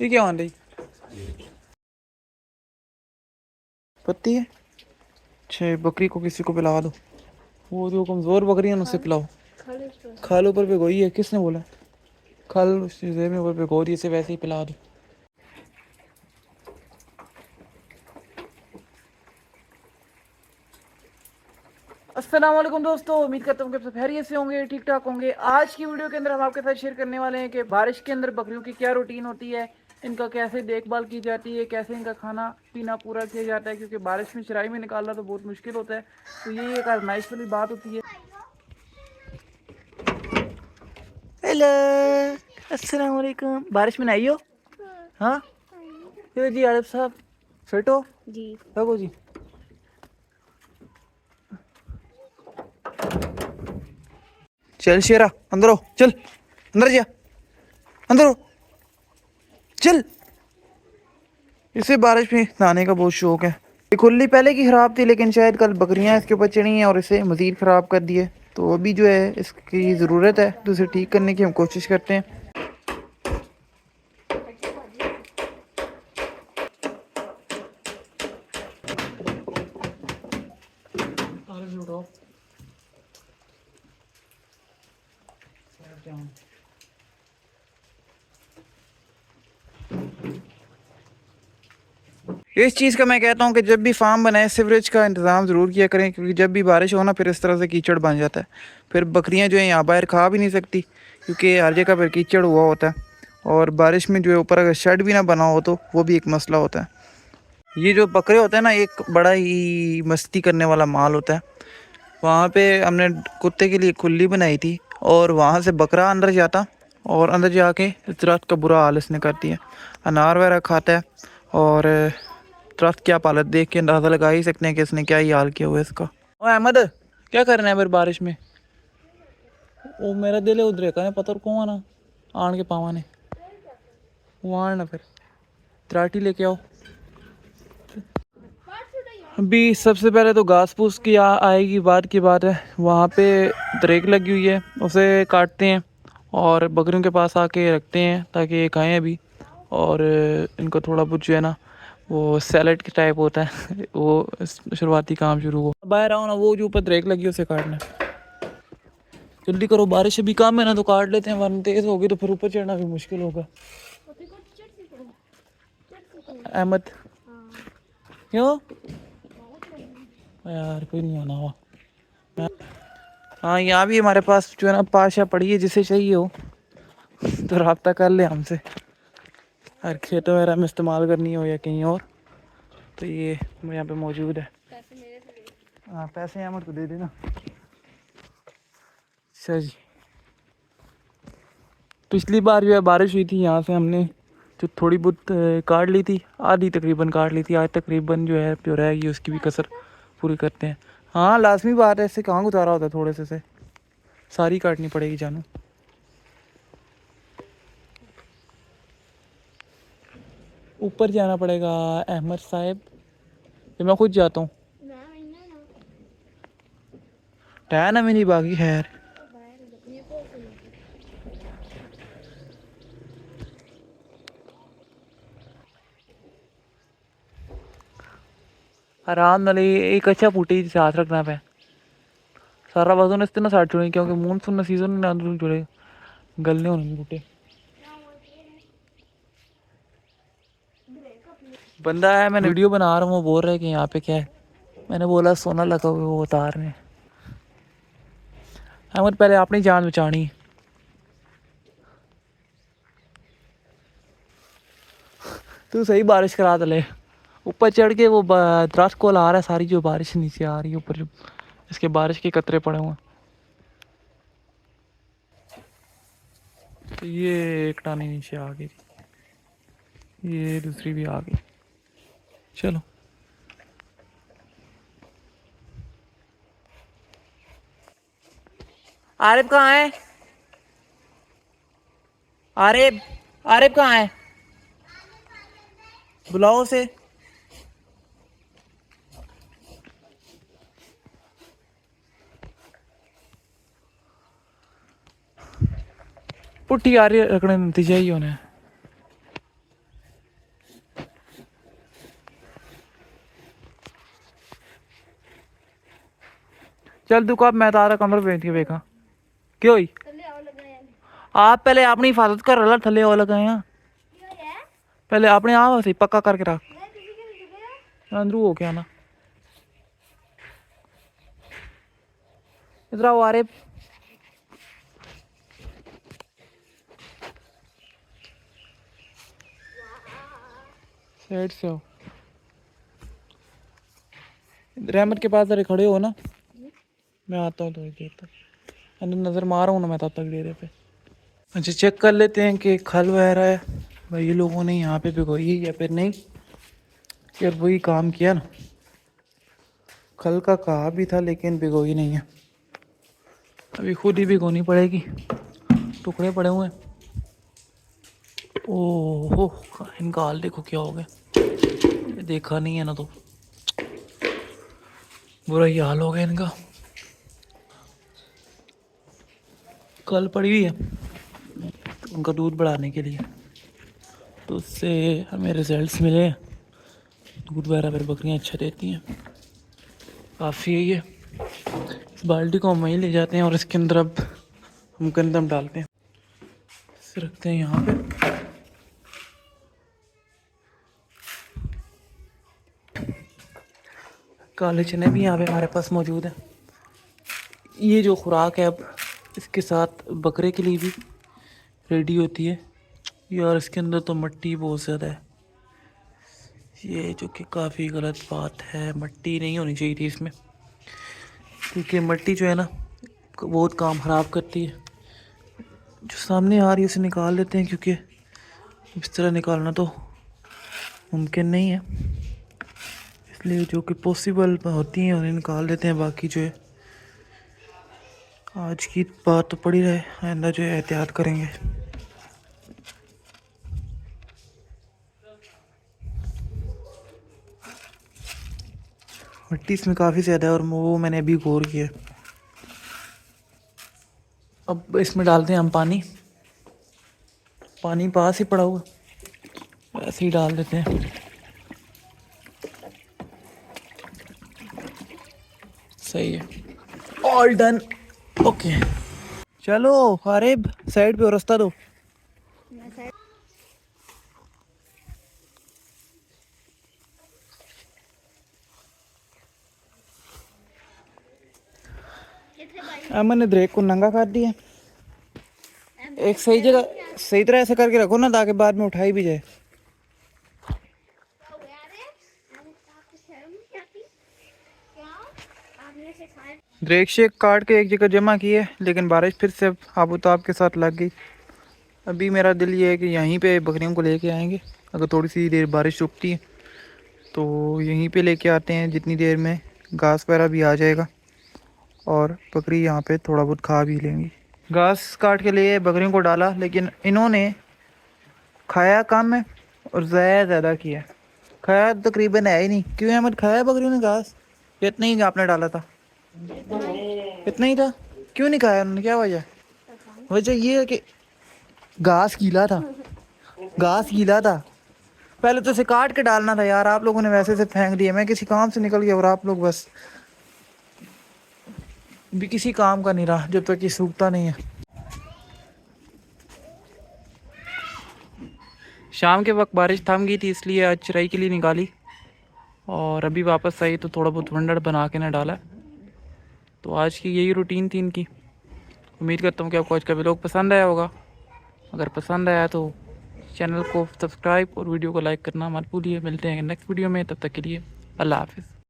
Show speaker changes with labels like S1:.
S1: ये क्या मान रही पत्ती है? छे बकरी को किसी को पिला दो, वो जो कमज़ोर बकरी है उसे पिलाओ। खाल ऊपर पे गोई है, किसने बोला? खाल उस जेब में ऊपर पे गोई, इसे वैसे ही पिला दो। अस्सलाम वालेकुम दोस्तों, उम्मीद करता हूँ कि सब खैरियत से होंगे, ठीक ठाक होंगे। आज की वीडियो के अंदर हम आपके साथ शेयर करने वाले हैं कि बारिश के अंदर बकरियों की क्या रूटीन होती है, इनका कैसे देखभाल की जाती है, कैसे इनका खाना पीना पूरा किया जाता है, क्योंकि बारिश में चराई में निकालना तो बहुत मुश्किल होता है। तो ये एक आजमाइश वाली बात होती है। हेलो, अस्सलाम वालेकुम। बारिश में नहाई हो? हाँ जी आरिफ साहब, फिट हो जी? रखो जी। चल शेरा अंदर हो, चल अंदर जा, अंदर हो चल। इसे बारिश में नहाने का बहुत शौक है। ये खुली पहले की खराब थी, लेकिन शायद कल बकरियां इसके ऊपर चढ़ी हैं और इसे मज़ीद ख़राब कर दिए। तो अभी जो है इसकी ज़रूरत है, तो इसे ठीक करने की हम कोशिश करते हैं। इस चीज़ का मैं कहता हूँ कि जब भी फार्म बनाए सीवरेज का इंतज़ाम ज़रूर किया करें, क्योंकि जब भी बारिश हो ना फिर इस तरह से कीचड़ बन जाता है। फिर बकरियाँ जो है यहाँ बाहर खा भी नहीं सकती, क्योंकि हर जगह पर कीचड़ हुआ होता है। और बारिश में जो है ऊपर अगर शेड भी ना बना हो तो वो भी एक मसला होता है। ये जो बकरे होते हैं ना, एक बड़ा ही मस्ती करने वाला माल होता है। वहाँ पे हमने कुत्ते के लिए खुली बनाई थी और वहाँ से बकरा अंदर जाता और अंदर जाके इस दरख्त का बुरा हाल इसने कर दिया। अनार वगैरह खाता है और दरख्त की आप हालत देख के अंदाज़ा लगा ही सकते हैं कि इसने क्या ही हाल किया हुआ है इसका। ओ अहमद, क्या करना है फिर बारिश में? वो मेरा दिल है उधर का पता कौन आना आन के पावा ने वहाँ ना, फिर त्राटी लेके आओ। अभी सबसे पहले तो घास फूस की आएगी, बाद की बात है। वहाँ पे दरेक लगी हुई है, उसे काटते हैं और बकरियों के पास आके रखते हैं ताकि ये खाएं अभी। और इनको थोड़ा बहुत जो है ना, वो सैलेड के टाइप होता है वो शुरुआती काम शुरू हो। बाहर आओ ना, वो जो ऊपर दरेक लगी है उसे काटना। जल्दी करो, बारिश अभी कम है ना, तो काट लेते हैं, वरना तेज़ होगी तो फिर ऊपर चढ़ना भी मुश्किल होगा। अहमद क्यों यार, कोई नहीं आना हुआ। हाँ, यहाँ भी हमारे पास जो है ना पाशा पड़ी है, जिसे चाहिए हो तो रब्ता कर ले हमसे। हर खेतों वगैरह में इस्तेमाल करनी हो या कहीं और, तो ये यहाँ पे मौजूद है। हाँ, पैसे अहमद को दे देना। अच्छा जी, पिछली बार जो है बारिश हुई थी, यहाँ से हमने जो थोड़ी बहुत काट ली थी, आधी तकरीबन काट ली थी। आज तकरीबन जो है जो रहेगी उसकी भी कसर पूरी करते हैं। हाँ लाजमी बात है, इससे कहाँ गुजारा होता है, थोड़े से सारी काटनी पड़ेगी जानू। ऊपर जाना पड़ेगा अहमद साहब, तो मैं खुद जाता हूँ। टहना में नहीं बाकी खैर। आराम नाल एक अच्छा बूटे साथ रखना पे सारा वजन इससे ना साठ छोड़े, क्योंकि मानसून सीजन में अंदर जुड़े गलने होने बूटे। बंदा है, मैंने वीडियो बना रहा हूँ, वो बोल रहा है कि यहाँ पे क्या है। मैंने बोला सोना लगा हुआ वो उतार में। अहमद पहले अपनी जान बचानी। तू सही बारिश करा दे, ऊपर चढ़ के वो दरख्त को ला रहा है, सारी जो बारिश नीचे आ रही है ऊपर, जो इसके बारिश के कतरे पड़े हुए हैं। तो ये एक टानी नीचे आ गई, ये दूसरी भी आ गई। चलो आरिफ कहाँ है? आरिफ, आरिफ कहाँ है? बुलाओ उसे। पुट्ठी आ रही है रखने, नतीजा ही होना है। चल तू कब मैं तारा कमर भेज के देखा क्यों हुई आप पहले अपनी हिफाजत कर रहा थले और लगाए हैं पहले अपने आप से पक्का करके रख अंदरू हो क्या ना इधर आओ आ रहे साइड से हो रहमत के पास जरा खड़े हो ना मैं आता हूँ थोड़ी देर तक अंदर नज़र मार हूँ ना मैं तब तक डेरे पे अच्छा चेक कर लेते हैं कि खल वह रहा है भाई ये लोगों ने यहाँ पे भिगोई या फिर नहीं यार वही काम किया ना खल का कहा भी था लेकिन भिगोई नहीं है अभी खुद ही भिगोनी पड़ेगी टुकड़े पड़े हुए हैं ओहो इनका हाल देखो क्या हो गया देखा नहीं है ना तो बुरा ही हाल हो गया इनका कल पड़ी हुई है उनका दूध बढ़ाने के लिए तो उससे हमें रिजल्ट्स मिले दूध वगैरह फिर बकरियाँ अच्छा देती हैं काफ़ी है ये इस बाल्टी को हम वहीं ले जाते हैं और इसके अंदर अब हम गंदम डालते हैं इसे रखते हैं यहाँ पे काले चने भी यहाँ पे हमारे पास मौजूद है ये जो खुराक है अब इसके साथ बकरे के लिए भी रेडी होती है यार इसके अंदर तो मिट्टी बहुत ज़्यादा है ये जो कि काफ़ी गलत बात है मिट्टी नहीं होनी चाहिए थी इसमें क्योंकि मिट्टी जो है ना बहुत काम ख़राब करती है जो सामने आ रही है उसे निकाल लेते हैं क्योंकि इस तरह निकालना तो मुमकिन नहीं है इसलिए जो कि पॉसिबल होती हैं उन्हें निकाल देते हैं बाकी जो है आज की बात तो पड़ी रहे आइंदा जो है एहतियात करेंगे मिट्टी इसमें काफ़ी ज़्यादा है और वो मैंने अभी गौर किया अब इसमें डालते हैं हम पानी पानी पास ही पड़ा हुआ ऐसे ही डाल देते हैं सही है ऑल डन ओके चलो हारिब साइड पे रास्ता दो अमन ने ब्रेक को नंगा कर दिया एक सही जगह सही तरह ऐसे करके रखो ना ताकि बाद में उठाई भी जाए ब्रेक शेक काट के एक जगह जमा किए लेकिन बारिश फिर से आबूताब के साथ लग गई अभी मेरा दिल ये है कि यहीं पे बकरियों को लेके आएंगे अगर थोड़ी सी देर बारिश रुकती है तो यहीं पे लेके आते हैं जितनी देर में घास वगैरह भी आ जाएगा और बकरी यहाँ पे थोड़ा बहुत खा भी लेंगी घास काट के लिए बकरियों को डाला लेकिन इन्होंने खाया कम है और ज़्यादा किया खाया तकरीबन है ही नहीं क्यों अहमद खाया बकरियों ने घास इतना ही आपने डाला था इतना ही था क्यों नहीं खाया उन्होंने क्या वजह ये है कि घास गीला था घास गीला था पहले तो इसे काट के डालना था यार आप लोगों ने वैसे से फेंक दिया मैं किसी काम से निकल गया और आप लोग बस भी किसी काम का नहीं रहा जब तक ये सूखता नहीं है शाम के वक्त बारिश थम गई थी इसलिए आज चराई के लिए निकाली और अभी वापस आई तो थोड़ा बहुत वंडर बना के ना डाला तो आज की यही रूटीन थी इनकी उम्मीद करता हूँ कि आपको आज का व्लॉग पसंद आया होगा अगर पसंद आया तो चैनल को सब्सक्राइब और वीडियो को लाइक करना मत भूलिए मिलते हैं नेक्स्ट वीडियो में तब तक के लिए अल्लाह हाफिज़